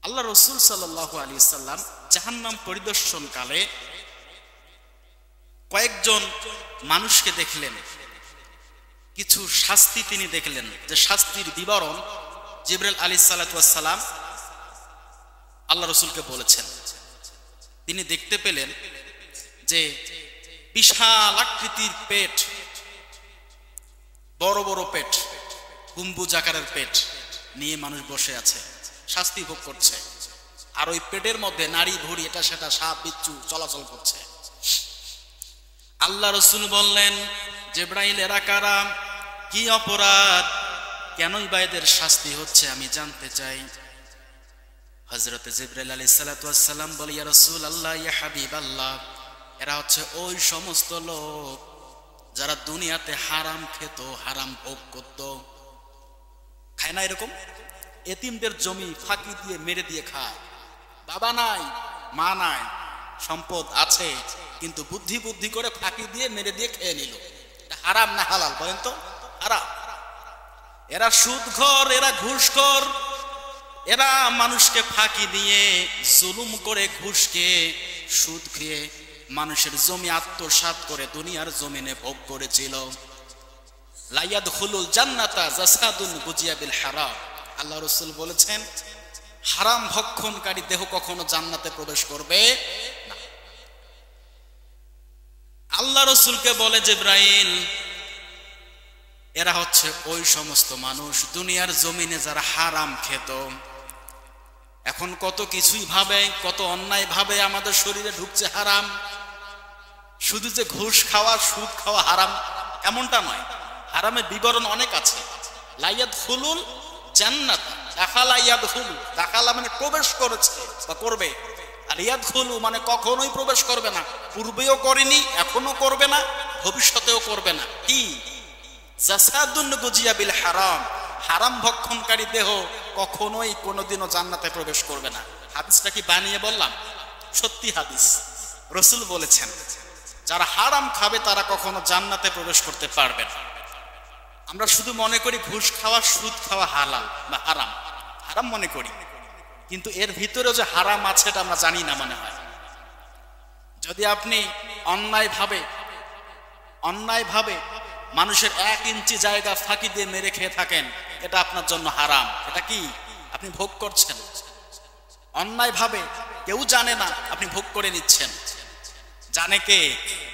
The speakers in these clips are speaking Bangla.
আল্লাহ রসুল সাল্লাল্লাহু আলাইহি সাল্লাম জাহান্নাম পরিদর্শনকালে কয়েকজন মানুষকে দেখলেন, কিছু শাস্তি তিনি দেখলেন, যে শাস্তির বিবরণ জিবরাইল আলাইহিসসালাতু ওয়াসসালাম আল্লাহ রসুলকে বলেছেন। তিনি দেখতে পেলেন যে বিশাল আকৃতির পেট, বড় বড় পেট, গম্বুজ আকারের পেট নিয়ে মানুষ বসে আছে, শাস্তি ভোগ করছে। আর ওই পেটের মধ্যে নাড়ি ভুঁড়ি এটা সেটা সাপ বিচ্ছু চলাচল করছে। আল্লাহ রসুল বললেন, জিবরাইল এরা কারা, কি অপরাধ, কেনই বা এদের শাস্তি হচ্ছে আমি জানতে চাই। হযরতে জিবরাইল আলাইহিসসালাতু ওয়াসসালাম বলে, ইয়া রাসূলুল্লাহ, ইয়া হাবিবাল্লাহ, এরা হচ্ছে ওই সমস্ত লোক যারা দুনিয়াতে হারাম খেত, হারাম ভোগ করত। খায় না এরকম? এতিমদের জমি ফাঁকি দিয়ে মেরে দিয়ে খায়, বাবা নাই মা নাই, সম্পদ আছে কিন্তু বুদ্ধি বুদ্ধি করে ফাঁকি দিয়ে মেরে দিয়ে খেয়ে নিল। এটা হারাম না হালাল বলেন তো? হারাম। এরা সুদখোর, এরা ঘুষখোর, এরা মানুষকে ফাঁকি দিয়ে জুলুম করে, ঘুষ খেয়ে, সুদ খেয়ে মানুষের জমি আত্মসাৎ করে দুনিয়ার জমিনে ভোগ করেছিল। লা ইয়াদখুলুল জান্নাতা জাসাদুন গুজিয়া বিল হারাম। আল্লাহ রাসূল বলেছেন, হারাম ভক্ষণকারী দেহ কখনো জান্নাতে প্রবেশ করবে না। আল্লাহ রাসূলকে বলে জিবরাইল, এরা হচ্ছে ওই সমস্ত মানুষ দুনিয়ার জমিনে যারা হারাম খেত। এখন কত কিছুই ভাবে, কত অন্যায় ভাবে আমাদের শরীরে ঢুকছে হারাম। শুধু যে ঘুষ খাওয়া, সুদ খাওয়া হারাম এমনটা নয়, হারামের বিবরণ অনেক আছে। লা ইয়াদখুলুল জান্নাত, দাখালা ইয়াদখুলু, দাখালা মানে প্রবেশ করেছে বা করবে, আর ইয়াদখুলু মানে কখনোই প্রবেশ করবে না, পূর্বেও করেনি, এখনো করবে না, ভবিষ্যতেও করবে না। কি? জাসাদুন গুজিয়া বিল হারাম, হারাম ভক্ষণকারী দেহ কখনোই কোনোদিনও জান্নাতে প্রবেশ করবে না। হাদিসটা কি বানিয়ে বললাম? সত্যি হাদিস, রাসূল বলেছেন যারা হারাম খাবে তারা কখনো জান্নাতে প্রবেশ করতে পারবে না। আমরা শুধু মনে করি ঘুষ খাওয়া, সুদ খাওয়া হালাল বা হারাম, হারাম মনে করি, কিন্তু এর ভিতরেও যে হারাম আছে এটা আমরা জানি না মনে হয়। যদি আপনি অন্যায়ভাবে মানুষের 1 ইঞ্চি জায়গা ফাঁকি দিয়ে মেরে খেয়ে থাকেন, এটা আপনার জন্য হারাম। এটা কি? আপনি ভোগ করছেন অন্যায়ভাবে, কেউ জানে না, আপনি ভোগ করে নিচ্ছেন। জানে কে?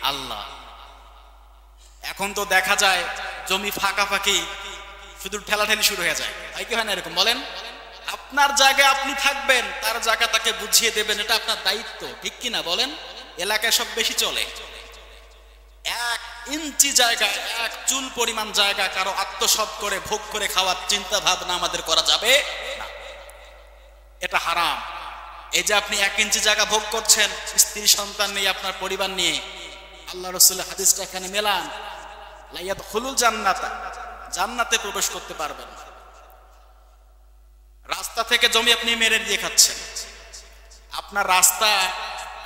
আল্লাহ। এখন তো দেখা যায় জমি ফাঁকাফাঁকি, শুধু ঠেলাঠেলি শুরু হয়ে যায়, হয় কি হয় না এরকম বলেন? আপনার জায়গায় আপনি থাকবেন, তার জায়গা তাকে বুঝিয়ে দেবেন, এটা আপনার দায়িত্ব, ঠিক কিনা বলেন? এলাকায় সব বেশি চলে। 1 ইঞ্চি জায়গা, 1 চুল পরিমাণ জায়গা কারো আত্মসাৎ করে ভোগ করে খাওয়ার চিন্তা ভাবনা আমাদের করা যাবে না, এটা হারাম। এই যে আপনি 1 ইঞ্চি জায়গা ভোগ করছেন স্ত্রী সন্তান নিয়ে, আপনার পরিবার নিয়ে, আল্লাহ রাসূলের হাদিসটা এখানে মেলান, লা ইয়াদখুলুল জান্নাতা, জান্নাতে প্রবেশ করতে পারবেন না। রাস্তা থেকে জমি আপনি মেরে দিয়ে খাচ্ছেন, আপনার রাস্তা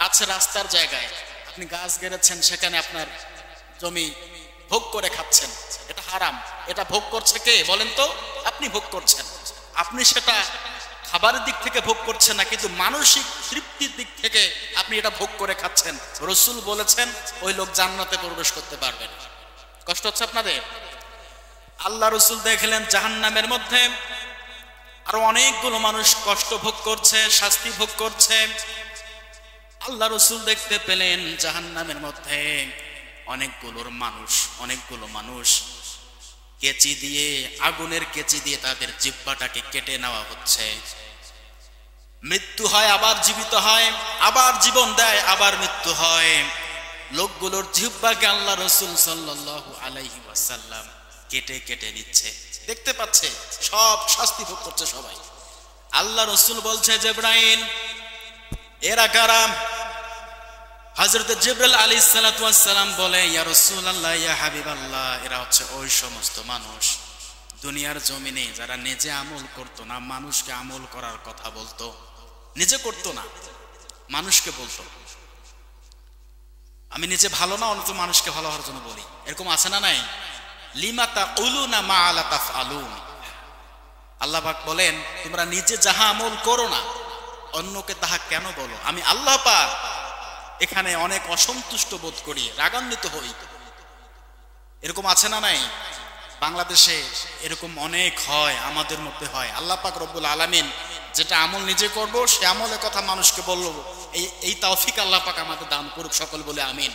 আছে, রাস্তার জায়গায় আপনি গাছ গেড়েছেন, সেখানে আপনার জমি ভোগ করে খাচ্ছেন, এটা হারাম। এটা ভোগ করছে কে বলেন তো? আপনি ভোগ করছেন। আপনি সেটা খাবারের দিক থেকে ভোগ করছেন না, কিন্তু মানসিক তৃপ্তির দিক থেকে আপনি এটা ভোগ করে খাচ্ছেন। রাসূল বলেছেন ওই লোক জান্নাতে প্রবেশ করতে পারবে না। কষ্ট হচ্ছে আপনাদের? আল্লাহ রাসূল দেখলেন জাহান্নামের মধ্যে আরো অনেকগুলো মানুষ কষ্ট ভোগ করছে, শাস্তি ভোগ করছে। আল্লাহ রাসূল দেখতে পেলেন জাহান্নামের মধ্যে অনেকগুলো মানুষ কেচি দিয়ে, আগুনের কেচি দিয়ে তাদের জিহ্বাটাকে কেটে নেওয়া হচ্ছে। মৃত্যু হয়, আবার জীবিত হয়, আবার জীবন দেয়, আবার মৃত্যু হয়। লোকগুলোর জিহ্বাকে আল্লাহ রাসূল সাল্লাল্লাহু আলাইহি ওয়াসাল্লাম কেটে কেটে নিচ্ছে, দেখতে পাচ্ছে, সব শাস্তি ভোগ করছে সবাই। আল্লাহ রাসূল বলছে, জিবরাইল এরা কারা? হযরত জিবরাইল আলাইহিসসালাতু ওয়াসসালাম বলে, ইয়া রাসূলুল্লাহ, ইয়া হাবিবাল্লাহ, এরা হচ্ছে ওই সমস্ত মানুষ দুনিয়ার জমিনে যারা নিজে আমল করতো না, মানুষকে আমল করার কথা বলতো, নিজে করতো না, মানুষকে বলতো আমি নিজে ভালো না, অন্তত মানুষকে ভালো হওয়ার জন্য বলি। এরকম আছে না নাই? লিমা তাকুলুনা মা লা তাফআলুন। আল্লাহ পাক বলেন, তোমরা নিজে যাহা আমল করো না, অন্যকে তাহা কেন বলো, আমি আল্লাহ পাক এখানে অনেক অসন্তুষ্ট বোধ করি, রাগান্বিত হই। এরকম আছে না নাই? বাংলাদেশে এরকম অনেক হয়, আমাদের মধ্যে হয়। আল্লাহ পাক রব্বুল আলামিন যেটা আমল নিজে করব, সে আমলের কথা মানুষকে বলবো, এই তৌফিক আল্লাহ পাক আমাদের দান করুক সকল বলে আমিন।